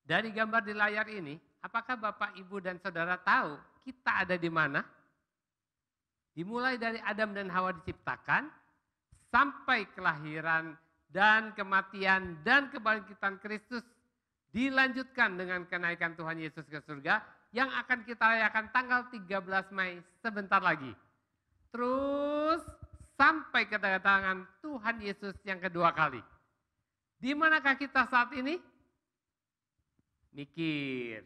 Dari gambar di layar ini, apakah Bapak, Ibu, dan Saudara tahu kita ada di mana? Dimulai dari Adam dan Hawa diciptakan, sampai kelahiran dan kematian dan kebangkitan Kristus dilanjutkan dengan kenaikan Tuhan Yesus ke surga yang akan kita rayakan tanggal 13 Mei sebentar lagi. Terus sampai kedatangan Tuhan Yesus yang kedua kali. Di manakah kita saat ini? Mikir.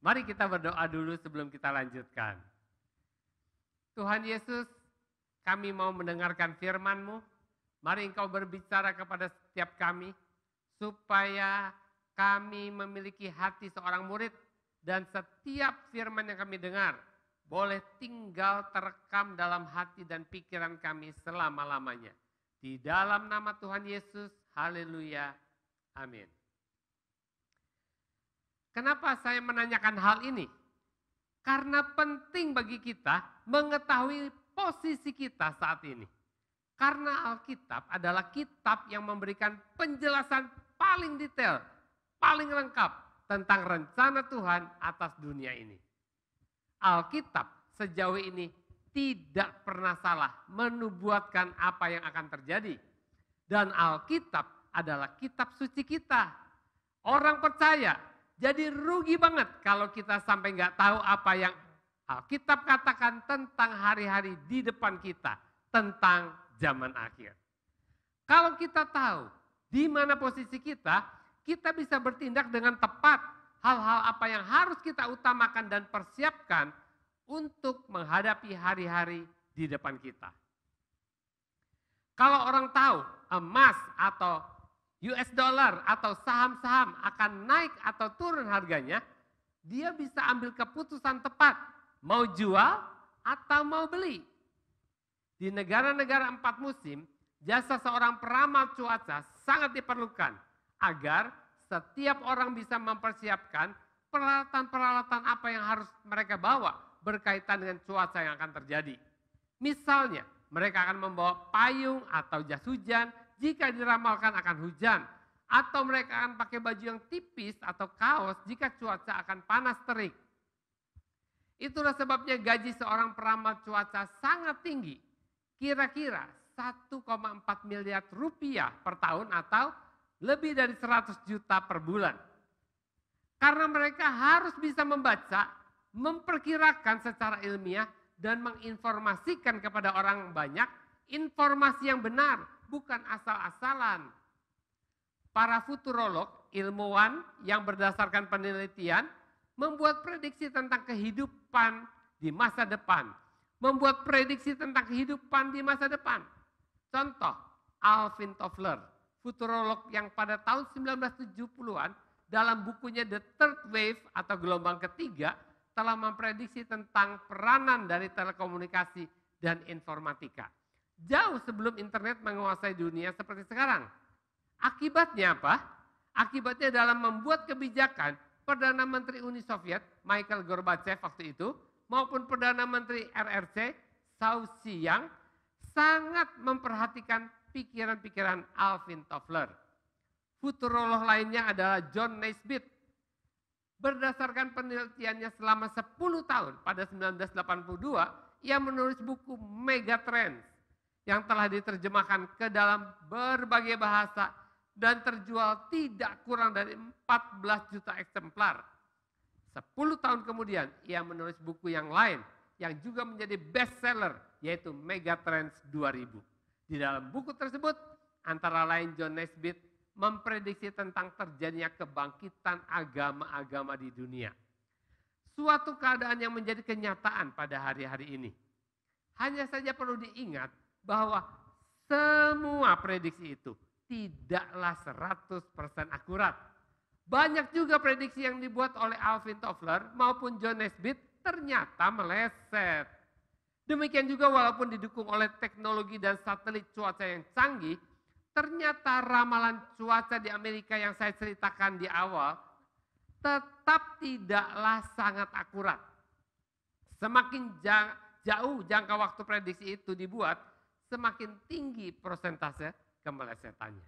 Mari kita berdoa dulu sebelum kita lanjutkan. Tuhan Yesus, kami mau mendengarkan firman-Mu. Mari Engkau berbicara kepada setiap kami, supaya kami memiliki hati seorang murid, dan setiap firman yang kami dengar, boleh tinggal terekam dalam hati dan pikiran kami selama-lamanya. Di dalam nama Tuhan Yesus, haleluya, amin. Kenapa saya menanyakan hal ini? Karena penting bagi kita mengetahui posisi kita saat ini. Karena Alkitab adalah kitab yang memberikan penjelasan paling detail, paling lengkap tentang rencana Tuhan atas dunia ini. Alkitab sejauh ini tidak pernah salah menubuatkan apa yang akan terjadi. Dan Alkitab adalah kitab suci kita. Orang percaya, jadi rugi banget kalau kita sampai nggak tahu apa yang Alkitab katakan tentang hari-hari di depan kita, tentang zaman akhir. Kalau kita tahu di mana posisi kita bisa bertindak dengan tepat hal-hal apa yang harus kita utamakan dan persiapkan untuk menghadapi hari-hari di depan kita. Kalau orang tahu emas atau US dollar atau saham-saham akan naik atau turun harganya, dia bisa ambil keputusan tepat, mau jual atau mau beli. Di negara-negara 4 musim, jasa seorang peramal cuaca sangat diperlukan agar setiap orang bisa mempersiapkan peralatan-peralatan apa yang harus mereka bawa berkaitan dengan cuaca yang akan terjadi. Misalnya, mereka akan membawa payung atau jas hujan jika diramalkan akan hujan, atau mereka akan pakai baju yang tipis atau kaos jika cuaca akan panas terik. Itulah sebabnya gaji seorang peramal cuaca sangat tinggi, kira-kira 1,4 miliar rupiah per tahun atau lebih dari 100 juta per bulan. Karena mereka harus bisa membaca, memperkirakan secara ilmiah, dan menginformasikan kepada orang banyak informasi yang benar, bukan asal-asalan. Para futurolog, ilmuwan yang berdasarkan penelitian, membuat prediksi tentang kehidupan di masa depan. Membuat prediksi tentang kehidupan di masa depan. Contoh, Alvin Toffler, futurolog yang pada tahun 1970-an dalam bukunya The Third Wave atau gelombang ketiga telah memprediksi tentang peranan dari telekomunikasi dan informatika. Jauh sebelum internet menguasai dunia seperti sekarang. Akibatnya apa? Akibatnya dalam membuat kebijakan Perdana Menteri Uni Soviet Mikhail Gorbachev waktu itu maupun Perdana Menteri RRC Zhou Ziyang sangat memperhatikan pikiran-pikiran Alvin Toffler. Futurolog lainnya adalah John Naisbitt. Berdasarkan penelitiannya selama 10 tahun pada 1982, ia menulis buku Megatrends yang telah diterjemahkan ke dalam berbagai bahasa dan terjual tidak kurang dari 14 juta eksemplar. 10 tahun kemudian ia menulis buku yang lain yang juga menjadi bestseller, yaitu Megatrends 2000. Di dalam buku tersebut antara lain John Naisbitt memprediksi tentang terjadinya kebangkitan agama-agama di dunia. Suatu keadaan yang menjadi kenyataan pada hari-hari ini. Hanya saja perlu diingat bahwa semua prediksi itu tidaklah 100% akurat. Banyak juga prediksi yang dibuat oleh Alvin Toffler maupun John Naisbitt ternyata meleset. Demikian juga walaupun didukung oleh teknologi dan satelit cuaca yang canggih, ternyata ramalan cuaca di Amerika yang saya ceritakan di awal tetap tidaklah sangat akurat. Semakin jauh jangka waktu prediksi itu dibuat, semakin tinggi persentase kemelesetannya.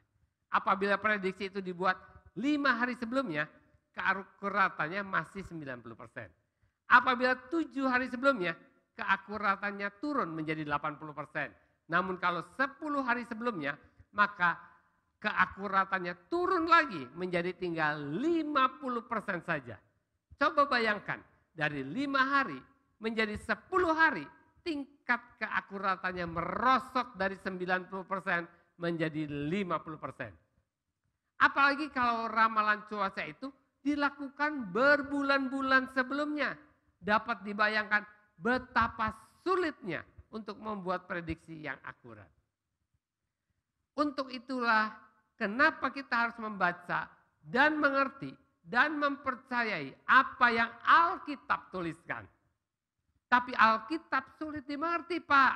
Apabila prediksi itu dibuat 5 hari sebelumnya, keakuratannya masih 90%. Apabila 7 hari sebelumnya, keakuratannya turun menjadi 80%. Namun kalau 10 hari sebelumnya, maka keakuratannya turun lagi menjadi tinggal 50% saja. Coba bayangkan, dari 5 hari menjadi 10 hari, tingkat keakuratannya merosot dari 90% menjadi 50%. Apalagi kalau ramalan cuaca itu dilakukan berbulan-bulan sebelumnya. Dapat dibayangkan betapa sulitnya untuk membuat prediksi yang akurat. Untuk itulah kenapa kita harus membaca dan mengerti dan mempercayai apa yang Alkitab tuliskan. Tapi Alkitab sulit dimengerti, Pak.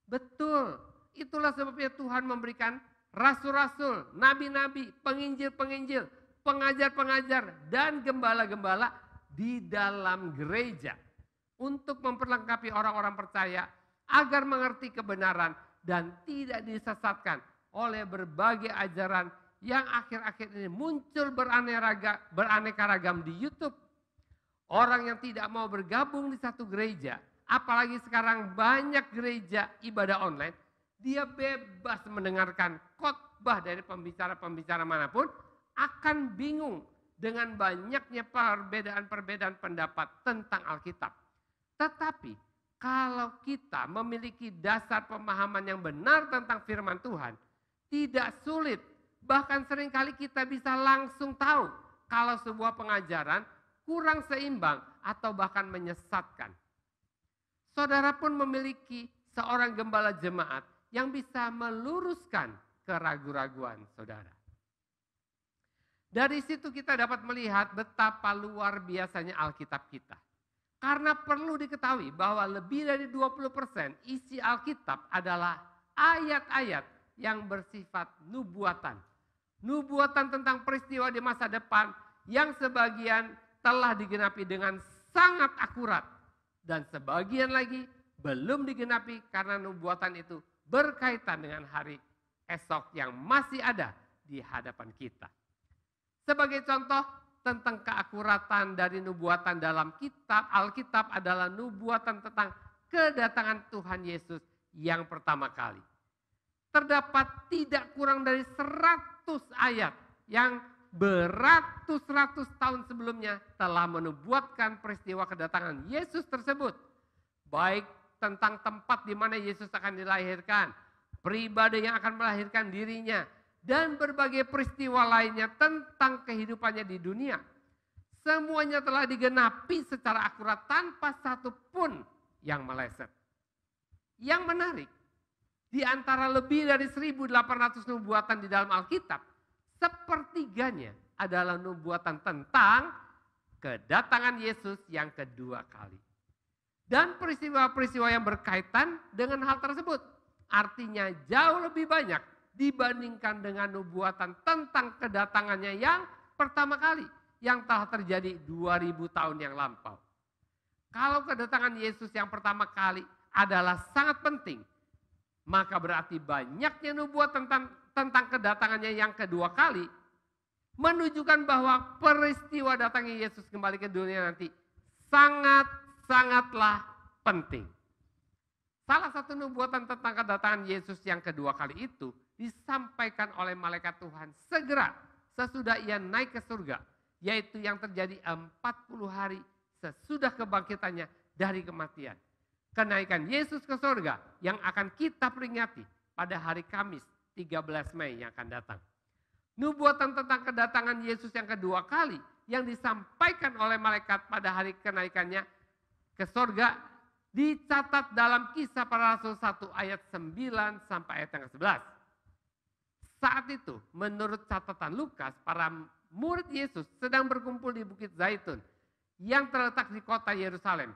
Betul. Itulah sebabnya Tuhan memberikan rasul-rasul, nabi-nabi, penginjil-penginjil, pengajar-pengajar, dan gembala-gembala di dalam gereja. Untuk memperlengkapi orang-orang percaya agar mengerti kebenaran dan tidak disesatkan oleh berbagai ajaran yang akhir-akhir ini muncul beraneka ragam di YouTube. Orang yang tidak mau bergabung di satu gereja, apalagi sekarang banyak gereja ibadah online, dia bebas mendengarkan khotbah dari pembicara-pembicara manapun, akan bingung dengan banyaknya perbedaan-perbedaan pendapat tentang Alkitab. Tetapi kalau kita memiliki dasar pemahaman yang benar tentang firman Tuhan, tidak sulit, bahkan seringkali kita bisa langsung tahu kalau sebuah pengajaran kurang seimbang atau bahkan menyesatkan. Saudara pun memiliki seorang gembala jemaat yang bisa meluruskan keraguan-raguan saudara. Dari situ kita dapat melihat betapa luar biasanya Alkitab kita. Karena perlu diketahui bahwa lebih dari 20% isi Alkitab adalah ayat-ayat yang bersifat nubuatan. Nubuatan tentang peristiwa di masa depan yang sebagian telah digenapi dengan sangat akurat. Dan sebagian lagi belum digenapi karena nubuatan itu berkaitan dengan hari esok yang masih ada di hadapan kita. Sebagai contoh tentang keakuratan dari nubuatan dalam kitab Alkitab adalah nubuatan tentang kedatangan Tuhan Yesus yang pertama kali. Terdapat tidak kurang dari 100 ayat yang beratus-ratus tahun sebelumnya telah menubuatkan peristiwa kedatangan Yesus tersebut. Baik tentang tempat di mana Yesus akan dilahirkan, pribadi yang akan melahirkan dirinya, dan berbagai peristiwa lainnya tentang kehidupannya di dunia. Semuanya telah digenapi secara akurat tanpa satu pun yang meleset. Yang menarik, di antara lebih dari 1.800 nubuatan di dalam Alkitab, sepertiganya adalah nubuatan tentang kedatangan Yesus yang kedua kali. Dan peristiwa-peristiwa yang berkaitan dengan hal tersebut. Artinya jauh lebih banyak dibandingkan dengan nubuatan tentang kedatangannya yang pertama kali. Yang telah terjadi 2000 tahun yang lampau. Kalau kedatangan Yesus yang pertama kali adalah sangat penting, maka berarti banyaknya nubuat tentang kedatangannya yang kedua kali menunjukkan bahwa peristiwa datangnya Yesus kembali ke dunia nanti sangatlah penting. Salah satu nubuatan tentang kedatangan Yesus yang kedua kali itu disampaikan oleh malaikat Tuhan segera sesudah ia naik ke surga, yaitu yang terjadi 40 hari sesudah kebangkitannya dari kematian. Kenaikan Yesus ke surga yang akan kita peringati pada hari Kamis 13 Mei yang akan datang. Nubuatan tentang kedatangan Yesus yang kedua kali yang disampaikan oleh malaikat pada hari kenaikannya ke surga dicatat dalam Kisah Para Rasul 1 ayat 9 sampai ayat yang ke-11. Saat itu menurut catatan Lukas, para murid Yesus sedang berkumpul di Bukit Zaitun yang terletak di kota Yerusalem.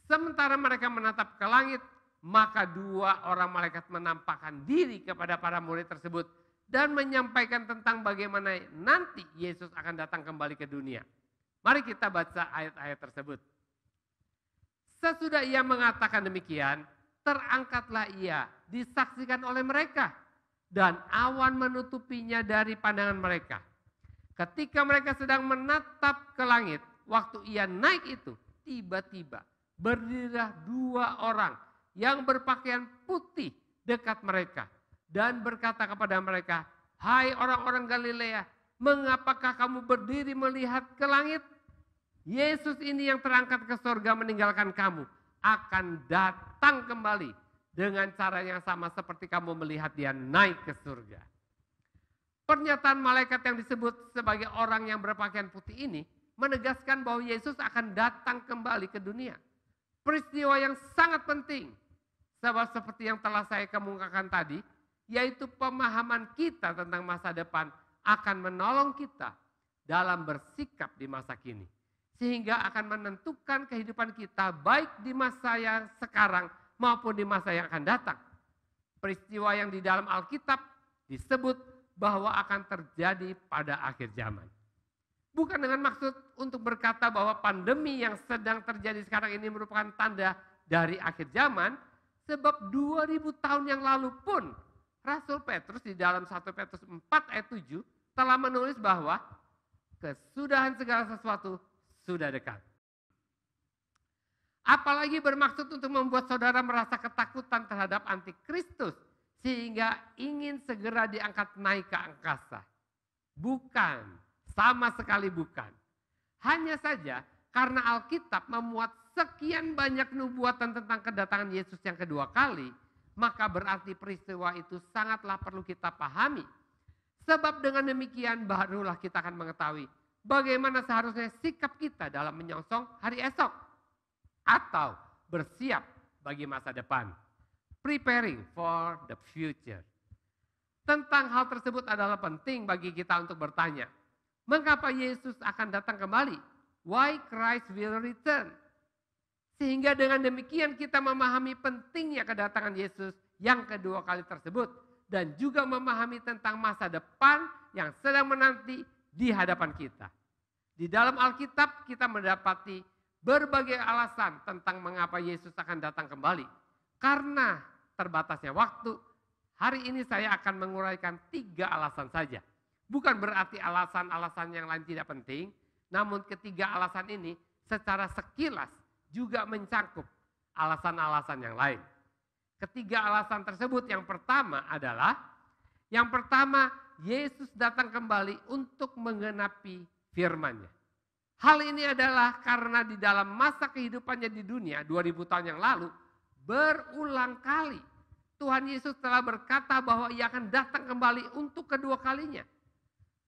Sementara mereka menatap ke langit, maka 2 orang malaikat menampakkan diri kepada para murid tersebut dan menyampaikan tentang bagaimana nanti Yesus akan datang kembali ke dunia. Mari kita baca ayat-ayat tersebut. Sesudah ia mengatakan demikian, terangkatlah ia, disaksikan oleh mereka, dan awan menutupinya dari pandangan mereka. Ketika mereka sedang menatap ke langit, waktu ia naik itu, tiba-tiba berdirilah 2 orang yang berpakaian putih dekat mereka dan berkata kepada mereka, "Hai orang-orang Galilea, mengapakah kamu berdiri melihat ke langit? Yesus ini yang terangkat ke surga meninggalkan kamu akan datang kembali dengan cara yang sama seperti kamu melihat dia naik ke surga." Pernyataan malaikat yang disebut sebagai orang yang berpakaian putih ini menegaskan bahwa Yesus akan datang kembali ke dunia. Peristiwa yang sangat penting. Sebab seperti yang telah saya kemukakan tadi, yaitu pemahaman kita tentang masa depan akan menolong kita dalam bersikap di masa kini. Sehingga akan menentukan kehidupan kita baik di masa yang sekarang maupun di masa yang akan datang. Peristiwa yang di dalam Alkitab disebut bahwa akan terjadi pada akhir zaman. Bukan dengan maksud untuk berkata bahwa pandemi yang sedang terjadi sekarang ini merupakan tanda dari akhir zaman, sebab 2000 tahun yang lalu pun Rasul Petrus di dalam 1 Petrus 4 ayat 7 telah menulis bahwa kesudahan segala sesuatu sudah dekat. Apalagi bermaksud untuk membuat saudara merasa ketakutan terhadap antikristus sehingga ingin segera diangkat naik ke angkasa. Bukan. Sama sekali bukan. Hanya saja karena Alkitab memuat sekian banyak nubuatan tentang kedatangan Yesus yang kedua kali, maka berarti peristiwa itu sangatlah perlu kita pahami. Sebab dengan demikian barulah kita akan mengetahui bagaimana seharusnya sikap kita dalam menyongsong hari esok atau bersiap bagi masa depan. Preparing for the future. Tentang hal tersebut adalah penting bagi kita untuk bertanya, mengapa Yesus akan datang kembali? Why Christ will return? Sehingga dengan demikian kita memahami pentingnya kedatangan Yesus yang kedua kali tersebut. Dan juga memahami tentang masa depan yang sedang menanti di hadapan kita. Di dalam Alkitab kita mendapati berbagai alasan tentang mengapa Yesus akan datang kembali. Karena terbatasnya waktu, hari ini saya akan menguraikan 3 alasan saja. Bukan berarti alasan-alasan yang lain tidak penting, namun ketiga alasan ini secara sekilas juga mencakup alasan-alasan yang lain. Ketiga alasan tersebut yang pertama adalah, Yesus datang kembali untuk menggenapi firman-Nya. Hal ini adalah karena di dalam masa kehidupannya di dunia 2000 tahun yang lalu, berulang kali Tuhan Yesus telah berkata bahwa ia akan datang kembali untuk kedua kalinya.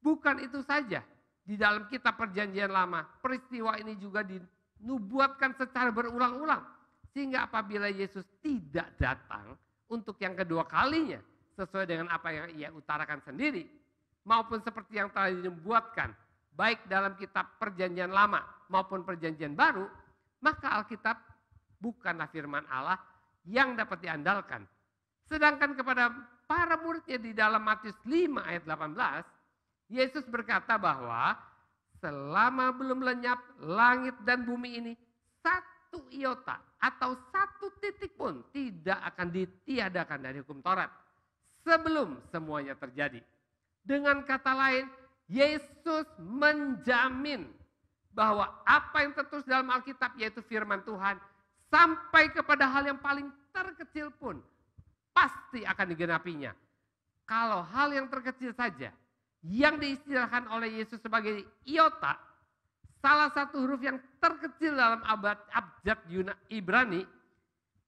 Bukan itu saja, di dalam kitab Perjanjian Lama, peristiwa ini juga dinubuatkan secara berulang-ulang. Sehingga apabila Yesus tidak datang untuk yang kedua kalinya, sesuai dengan apa yang ia utarakan sendiri, maupun seperti yang telah dinubuatkan, baik dalam kitab Perjanjian Lama maupun Perjanjian Baru, maka Alkitab bukanlah firman Allah yang dapat diandalkan. Sedangkan kepada para muridnya di dalam Matius 5 ayat 18, Yesus berkata bahwa selama belum lenyap langit dan bumi ini, 1 iota atau 1 titik pun tidak akan ditiadakan dari hukum Taurat sebelum semuanya terjadi. Dengan kata lain, Yesus menjamin bahwa apa yang tertulis dalam Alkitab yaitu firman Tuhan sampai kepada hal yang paling terkecil pun pasti akan digenapinya. Kalau hal yang terkecil saja yang diistilahkan oleh Yesus sebagai iota, salah satu huruf yang terkecil dalam abjad Ibrani,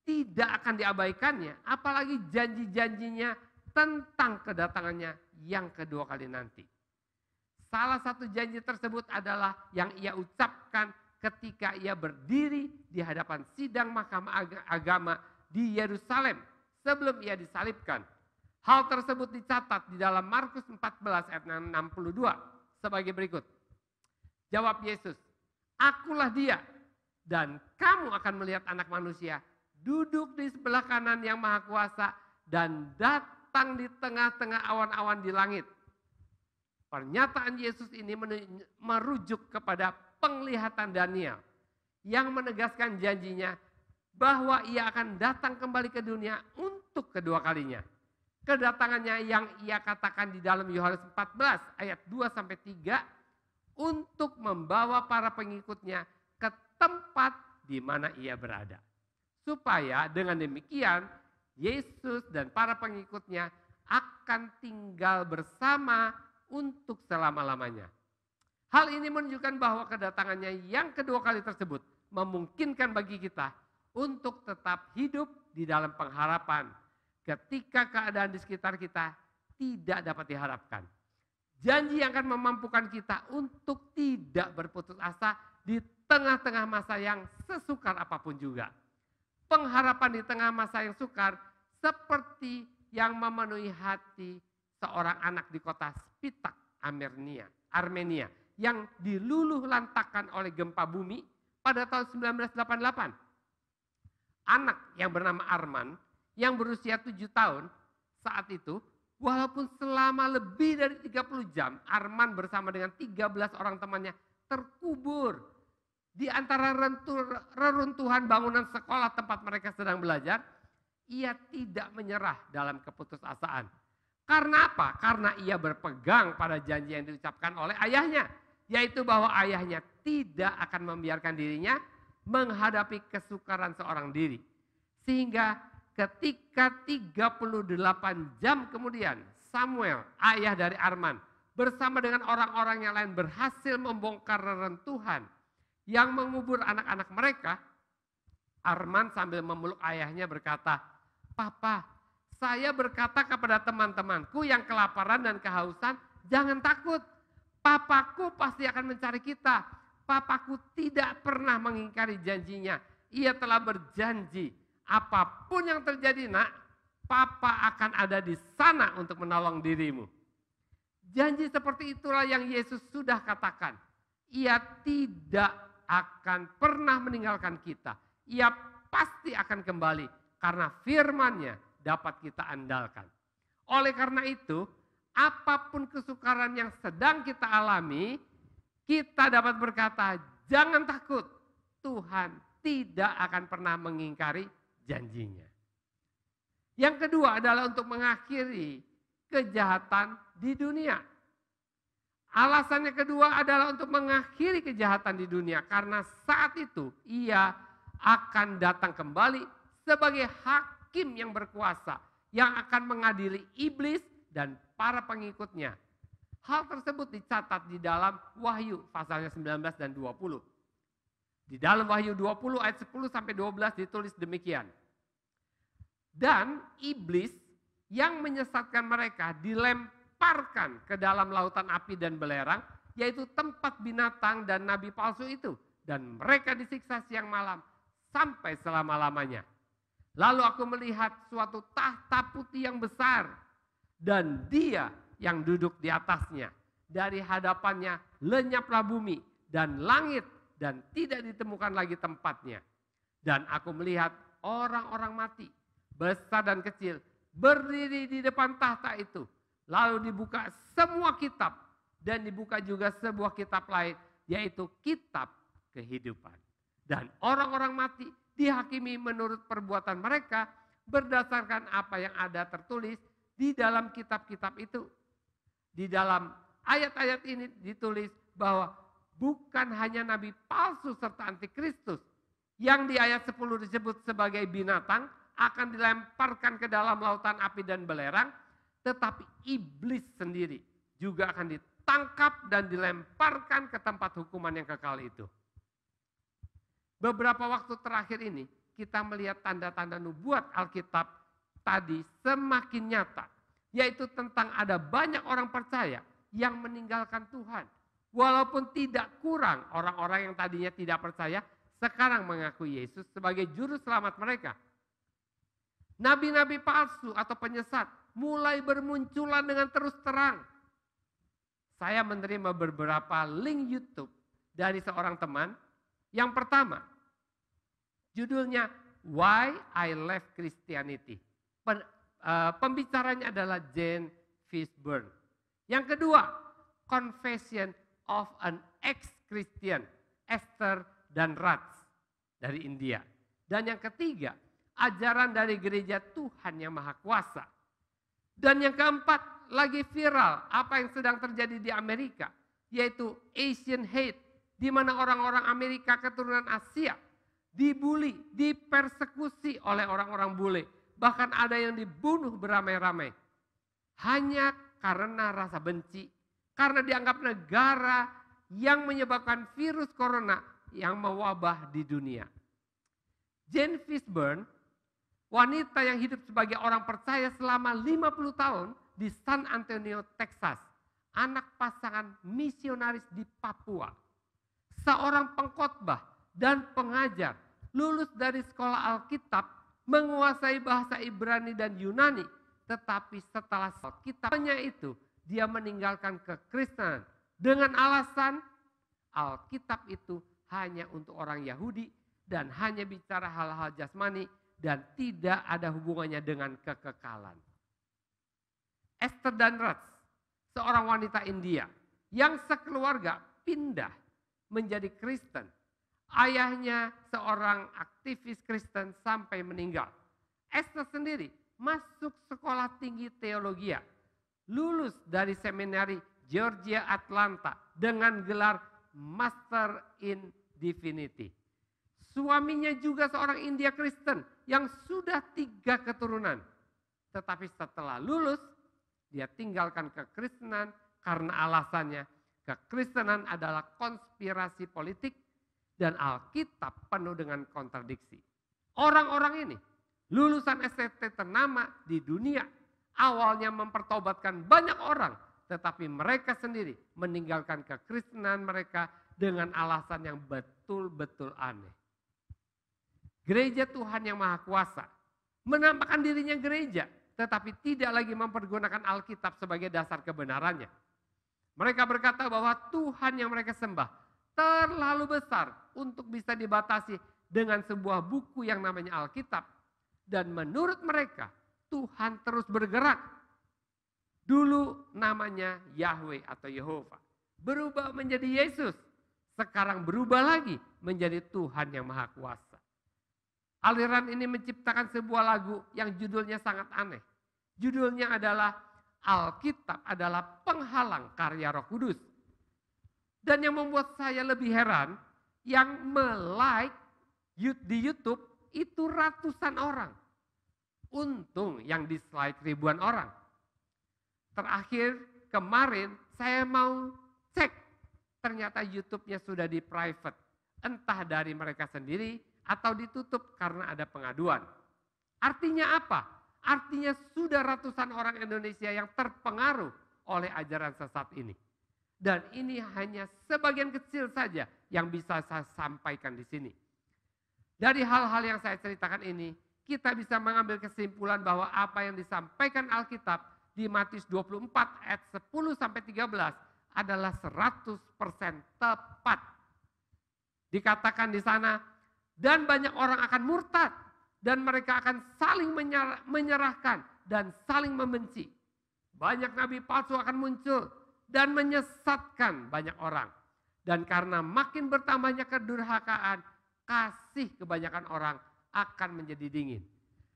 tidak akan diabaikannya, apalagi janji-janjinya tentang kedatangannya yang kedua kali nanti. Salah satu janji tersebut adalah yang ia ucapkan ketika ia berdiri di hadapan sidang mahkamah agama di Yerusalem sebelum ia disalibkan. Hal tersebut dicatat di dalam Markus 14 ayat 62 sebagai berikut. Jawab Yesus, "Akulah dia, dan kamu akan melihat Anak Manusia duduk di sebelah kanan yang Maha Kuasa dan datang di tengah-tengah awan-awan di langit." Pernyataan Yesus ini merujuk kepada penglihatan Daniel yang menegaskan janjinya bahwa ia akan datang kembali ke dunia untuk kedua kalinya. kedatangannya yang ia katakan di dalam Yohanes 14 ayat 2 sampai 3 untuk membawa para pengikutnya ke tempat di mana ia berada. Supaya dengan demikian Yesus dan para pengikutnya akan tinggal bersama untuk selama-lamanya. Hal ini menunjukkan bahwa kedatangannya yang kedua kali tersebut memungkinkan bagi kita untuk tetap hidup di dalam pengharapan ketika keadaan di sekitar kita tidak dapat diharapkan. Janji yang akan memampukan kita untuk tidak berputus asa di tengah-tengah masa yang sesukar apapun juga. Pengharapan di tengah masa yang sukar seperti yang memenuhi hati seorang anak di kota Spitak, Armenia yang diluluh lantakan oleh gempa bumi pada tahun 1988. Anak yang bernama Arman yang berusia 7 tahun saat itu, walaupun selama lebih dari 30 jam Arman bersama dengan 13 orang temannya terkubur di antara reruntuhan bangunan sekolah tempat mereka sedang belajar, ia tidak menyerah dalam keputusasaan. Karena apa? Karena ia berpegang pada janji yang diucapkan oleh ayahnya, yaitu bahwa ayahnya tidak akan membiarkan dirinya menghadapi kesukaran seorang diri. Sehingga ketika 38 jam kemudian Samuel, ayah dari Arman, bersama dengan orang-orang yang lain berhasil membongkar reruntuhan yang mengubur anak-anak mereka, Arman sambil memeluk ayahnya berkata, "Papa, saya berkata kepada teman-temanku yang kelaparan dan kehausan, jangan takut. Papaku pasti akan mencari kita. Papaku tidak pernah mengingkari janjinya. Ia telah berjanji, apapun yang terjadi nak, Papa akan ada di sana untuk menolong dirimu." Janji seperti itulah yang Yesus sudah katakan. Ia tidak akan pernah meninggalkan kita. Ia pasti akan kembali karena firman-Nya dapat kita andalkan. Oleh karena itu, apapun kesukaran yang sedang kita alami, kita dapat berkata, jangan takut, Tuhan tidak akan pernah mengingkari janjinya. Yang kedua adalah untuk mengakhiri kejahatan di dunia. Alasannya kedua adalah untuk mengakhiri kejahatan di dunia karena saat itu ia akan datang kembali sebagai hakim yang berkuasa yang akan mengadili iblis dan para pengikutnya. Hal tersebut dicatat di dalam Wahyu pasalnya 19 dan 20. Di dalam Wahyu 20 ayat 10 sampai 12 ditulis demikian. Dan iblis yang menyesatkan mereka dilemparkan ke dalam lautan api dan belerang, yaitu tempat binatang dan nabi palsu itu. Dan mereka disiksa siang malam sampai selama-lamanya. Lalu aku melihat suatu tahta putih yang besar dan dia yang duduk di atasnya. Dari hadapannya lenyaplah bumi dan langit dan tidak ditemukan lagi tempatnya. Dan aku melihat orang-orang mati, besar dan kecil, berdiri di depan tahta itu. Lalu dibuka semua kitab dan dibuka juga sebuah kitab lain, yaitu kitab kehidupan. Dan orang-orang mati dihakimi menurut perbuatan mereka berdasarkan apa yang ada tertulis di dalam kitab-kitab itu. Di dalam ayat-ayat ini ditulis bahwa bukan hanya nabi palsu serta antikristus yang di ayat 10 disebut sebagai binatang akan dilemparkan ke dalam lautan api dan belerang, tetapi iblis sendiri juga akan ditangkap dan dilemparkan ke tempat hukuman yang kekal itu. Beberapa waktu terakhir ini kita melihat tanda-tanda nubuat Alkitab tadi semakin nyata, yaitu tentang ada banyak orang percaya yang meninggalkan Tuhan. Walaupun tidak kurang orang-orang yang tadinya tidak percaya, sekarang mengaku Yesus sebagai juru selamat mereka. Nabi-nabi palsu atau penyesat mulai bermunculan dengan terus terang. Saya menerima beberapa link YouTube dari seorang teman. Yang pertama, judulnya Why I Left Christianity. Pembicaranya adalah Jane Fishburne. Yang kedua, Confession of an Ex-Christian, Esther dan Raj dari India. Dan yang ketiga, ajaran dari gereja Tuhan yang Maha Kuasa. Dan yang keempat, lagi viral apa yang sedang terjadi di Amerika, yaitu Asian hate, di mana orang-orang Amerika keturunan Asia dibully, dipersekusi oleh orang-orang bule. Bahkan ada yang dibunuh beramai-ramai. Hanya karena rasa benci, karena dianggap negara yang menyebabkan virus corona yang mewabah di dunia. Jane Fishburne, wanita yang hidup sebagai orang percaya selama 50 tahun di San Antonio, Texas, anak pasangan misionaris di Papua. Seorang pengkhotbah dan pengajar, lulus dari sekolah Alkitab, menguasai bahasa Ibrani dan Yunani, tetapi setelah Alkitabnya itu, dia meninggalkan kekristenan dengan alasan Alkitab itu hanya untuk orang Yahudi dan hanya bicara hal-hal jasmani dan tidak ada hubungannya dengan kekekalan. Esther Danrats, seorang wanita India yang sekeluarga pindah menjadi Kristen. Ayahnya seorang aktivis Kristen sampai meninggal. Esther sendiri masuk sekolah tinggi teologi, lulus dari seminari Georgia Atlanta dengan gelar Master in Divinity. Suaminya juga seorang India Kristen yang sudah 3 keturunan. Tetapi setelah lulus, dia tinggalkan kekristenan karena alasannya kekristenan adalah konspirasi politik dan Alkitab penuh dengan kontradiksi. Orang-orang ini lulusan STT ternama di dunia awalnya mempertobatkan banyak orang, tetapi mereka sendiri meninggalkan kekristenan mereka dengan alasan yang betul-betul aneh. Gereja Tuhan yang Maha Kuasa menampakkan dirinya gereja, tetapi tidak lagi mempergunakan Alkitab sebagai dasar kebenarannya. Mereka berkata bahwa Tuhan yang mereka sembah terlalu besar untuk bisa dibatasi dengan sebuah buku yang namanya Alkitab. Dan menurut mereka Tuhan terus bergerak. Dulu namanya Yahweh atau Yehova, berubah menjadi Yesus. Sekarang berubah lagi menjadi Tuhan yang Maha Kuasa. Aliran ini menciptakan sebuah lagu yang judulnya sangat aneh. Judulnya adalah Alkitab adalah penghalang karya Roh Kudus. Dan yang membuat saya lebih heran, yang like di YouTube itu ratusan orang. Untung yang dislike ribuan orang. Terakhir kemarin saya mau cek, ternyata YouTube-nya sudah di private. Entah dari mereka sendiri atau ditutup karena ada pengaduan. Artinya apa? Artinya sudah ratusan orang Indonesia yang terpengaruh oleh ajaran sesat ini. Dan ini hanya sebagian kecil saja yang bisa saya sampaikan di sini. Dari hal-hal yang saya ceritakan ini, kita bisa mengambil kesimpulan bahwa apa yang disampaikan Alkitab di Matius 24 ayat 10-13 adalah 100% tepat. Dikatakan di sana, dan banyak orang akan murtad. Dan mereka akan saling menyerahkan dan saling membenci. Banyak nabi palsu akan muncul dan menyesatkan banyak orang. Dan karena makin bertambahnya kedurhakaan, kasih kebanyakan orang akan menjadi dingin.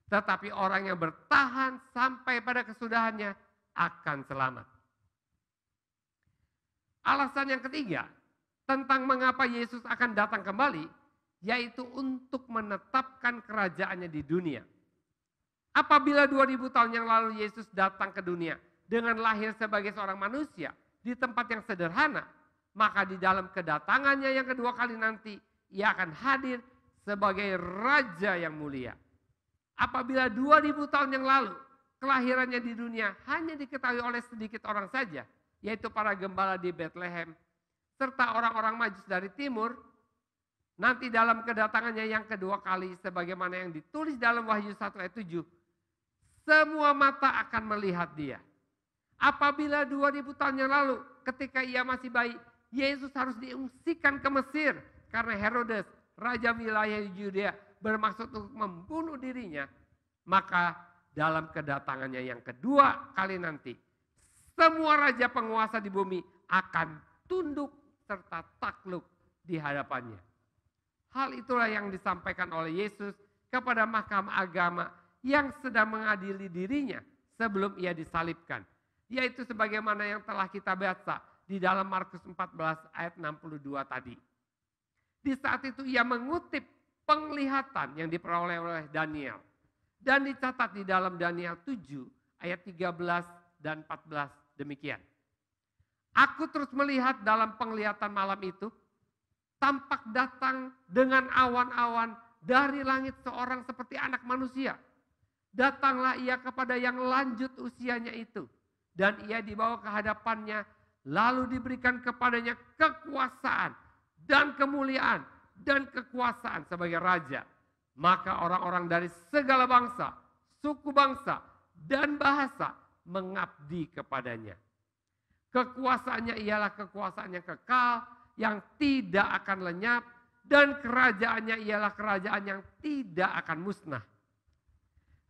Tetapi orang yang bertahan sampai pada kesudahannya akan selamat. Alasan yang ketiga tentang mengapa Yesus akan datang kembali, yaitu untuk menetapkan kerajaannya di dunia. Apabila 2000 tahun yang lalu Yesus datang ke dunia dengan lahir sebagai seorang manusia di tempat yang sederhana, maka di dalam kedatangannya yang kedua kali nanti, ia akan hadir sebagai raja yang mulia. Apabila 2000 tahun yang lalu kelahirannya di dunia hanya diketahui oleh sedikit orang saja, yaitu para gembala di Bethlehem, serta orang-orang Majus dari timur, nanti dalam kedatangannya yang kedua kali sebagaimana yang ditulis dalam Wahyu 1 ayat 7, semua mata akan melihat dia. Apabila 2000 tahun yang lalu ketika ia masih bayi, Yesus harus diungsikan ke Mesir karena Herodes, raja wilayah Yudea, bermaksud untuk membunuh dirinya, maka dalam kedatangannya yang kedua kali nanti, semua raja penguasa di bumi akan tunduk serta takluk di hadapannya. Hal itulah yang disampaikan oleh Yesus kepada mahkamah agama yang sedang mengadili dirinya sebelum ia disalibkan. Yaitu sebagaimana yang telah kita baca di dalam Markus 14 ayat 62 tadi. Di saat itu ia mengutip penglihatan yang diperoleh oleh Daniel. Dan dicatat di dalam Daniel 7 ayat 13 dan 14 demikian. Aku terus melihat dalam penglihatan malam itu, tampak datang dengan awan-awan dari langit seorang seperti anak manusia. Datanglah ia kepada yang lanjut usianya itu. Dan ia dibawa ke hadapannya, lalu diberikan kepadanya kekuasaan dan kemuliaan dan kekuasaan sebagai raja. Maka orang-orang dari segala bangsa, suku bangsa, dan bahasa mengabdi kepadanya. Kekuasaannya ialah kekuasaan yang kekal, yang tidak akan lenyap, dan kerajaannya ialah kerajaan yang tidak akan musnah.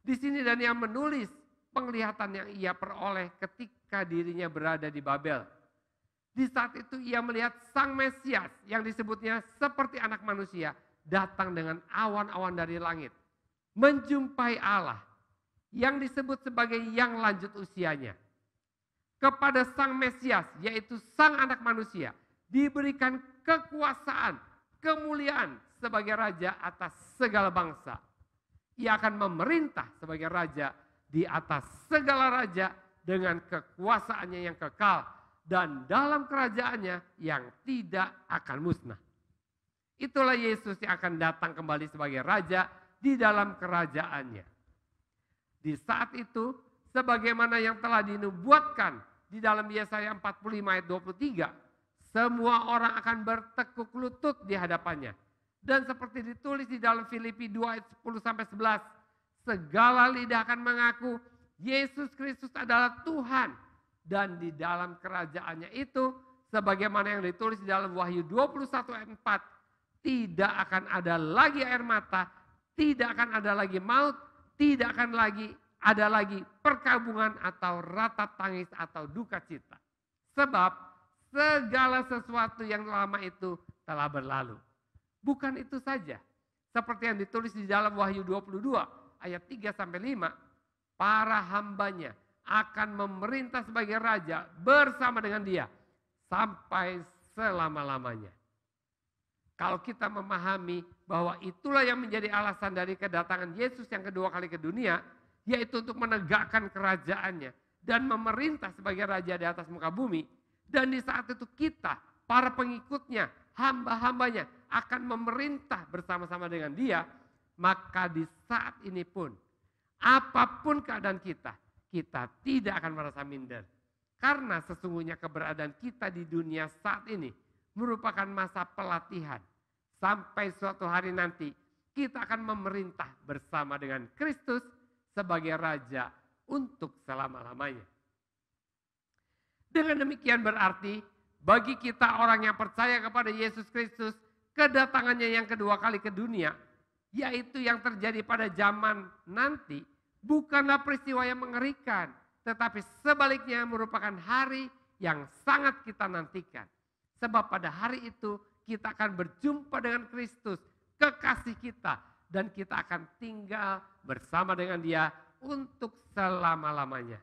Di sini Daniel menulis penglihatan yang ia peroleh ketika dirinya berada di Babel. Di saat itu ia melihat Sang Mesias yang disebutnya seperti anak manusia datang dengan awan-awan dari langit, menjumpai Allah yang disebut sebagai yang lanjut usianya. Kepada Sang Mesias, yaitu Sang anak manusia, diberikan kekuasaan, kemuliaan sebagai raja atas segala bangsa. Ia akan memerintah sebagai raja di atas segala raja dengan kekuasaannya yang kekal dan dalam kerajaannya yang tidak akan musnah. Itulah Yesus yang akan datang kembali sebagai raja di dalam kerajaannya. Di saat itu, sebagaimana yang telah dinubuatkan di dalam Yesaya 45 ayat 23, semua orang akan bertekuk lutut di hadapannya. Dan seperti ditulis di dalam Filipi 2 ayat 10 sampai 11, segala lidah akan mengaku Yesus Kristus adalah Tuhan. Dan di dalam kerajaannya itu, sebagaimana yang ditulis di dalam Wahyu 21 ayat 4, tidak akan ada lagi air mata, tidak akan ada lagi maut, tidak akan ada lagi perkabungan atau ratap tangis atau duka cita. Sebab segala sesuatu yang lama itu telah berlalu. Bukan itu saja. Seperti yang ditulis di dalam Wahyu 22 ayat 3 sampai 5, para hambanya akan memerintah sebagai raja bersama dengan dia sampai selama-lamanya. Kalau kita memahami bahwa itulah yang menjadi alasan dari kedatangan Yesus yang kedua kali ke dunia, yaitu untuk menegakkan kerajaannya dan memerintah sebagai raja di atas muka bumi. Dan di saat itu kita, para pengikutnya, hamba-hambanya akan memerintah bersama-sama dengan dia. Maka di saat ini pun, apapun keadaan kita tidak akan merasa minder. Karena sesungguhnya keberadaan kita di dunia saat ini merupakan masa pelatihan. Sampai suatu hari nanti kita akan memerintah bersama dengan Kristus sebagai Raja untuk selama-lamanya. Dengan demikian berarti bagi kita orang yang percaya kepada Yesus Kristus, kedatangannya yang kedua kali ke dunia, yaitu yang terjadi pada zaman nanti, bukanlah peristiwa yang mengerikan, tetapi sebaliknya merupakan hari yang sangat kita nantikan. Sebab pada hari itu kita akan berjumpa dengan Kristus, kekasih kita, dan kita akan tinggal bersama dengan dia untuk selama-lamanya.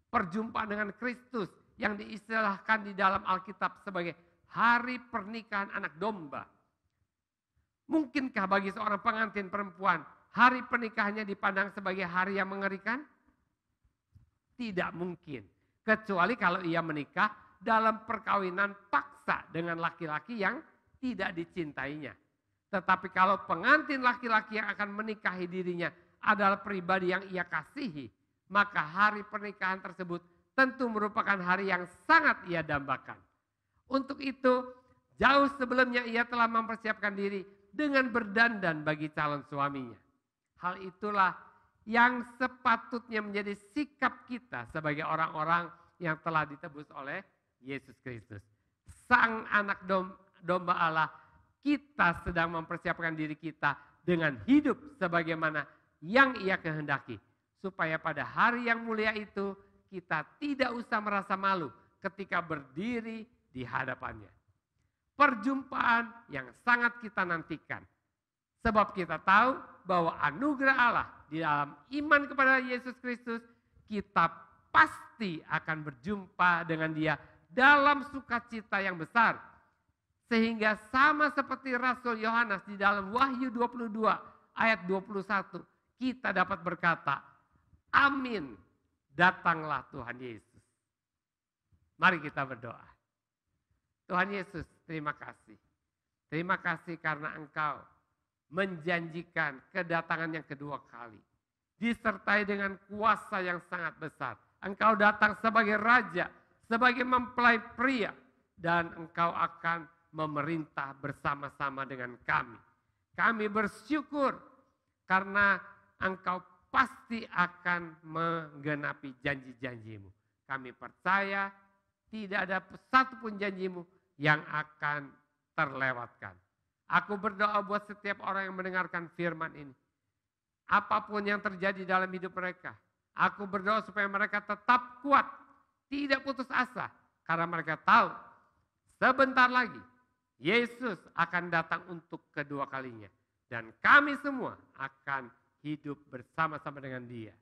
Perjumpaan dengan Kristus yang diistilahkan di dalam Alkitab sebagai hari pernikahan anak domba. Mungkinkah bagi seorang pengantin perempuan hari pernikahannya dipandang sebagai hari yang mengerikan? Tidak mungkin. Kecuali kalau ia menikah dalam perkawinan paksa dengan laki-laki yang tidak dicintainya. Tetapi kalau pengantin laki-laki yang akan menikahi dirinya adalah pribadi yang ia kasihi, maka hari pernikahan tersebut tentu merupakan hari yang sangat ia dambakan. Untuk itu, jauh sebelumnya ia telah mempersiapkan diri dengan berdandan bagi calon suaminya. Hal itulah yang sepatutnya menjadi sikap kita sebagai orang-orang yang telah ditebus oleh Yesus Kristus. Sang anak domba Allah, kita sedang mempersiapkan diri kita dengan hidup sebagaimana yang ia kehendaki. Supaya pada hari yang mulia itu kita tidak usah merasa malu ketika berdiri di hadapannya. Perjumpaan yang sangat kita nantikan. Sebab kita tahu bahwa anugerah Allah di dalam iman kepada Yesus Kristus kita pasti akan berjumpa dengan Dia dalam sukacita yang besar. Sehingga sama seperti Rasul Yohanes di dalam Wahyu 22 ayat 21, kita dapat berkata, amin, datanglah Tuhan Yesus. Mari kita berdoa. Tuhan Yesus, terima kasih. Terima kasih karena Engkau menjanjikan kedatangan yang kedua kali. Disertai dengan kuasa yang sangat besar. Engkau datang sebagai raja, sebagai mempelai pria. Dan Engkau akan memerintah bersama-sama dengan kami. Kami bersyukur karena Engkau pasti akan menggenapi janji-janjimu. Kami percaya tidak ada satupun janjimu yang akan terlewatkan. Aku berdoa buat setiap orang yang mendengarkan firman ini. Apapun yang terjadi dalam hidup mereka, aku berdoa supaya mereka tetap kuat, tidak putus asa. Karena mereka tahu sebentar lagi Yesus akan datang untuk kedua kalinya. Dan kami semua akan hidup bersama-sama dengan Dia.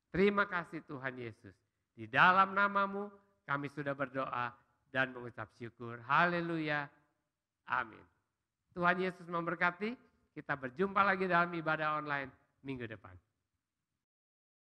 Terima kasih Tuhan Yesus. Di dalam nama-Mu kami sudah berdoa dan mengucap syukur. Haleluya. Amin. Tuhan Yesus memberkati. Kita berjumpa lagi dalam ibadah online minggu depan.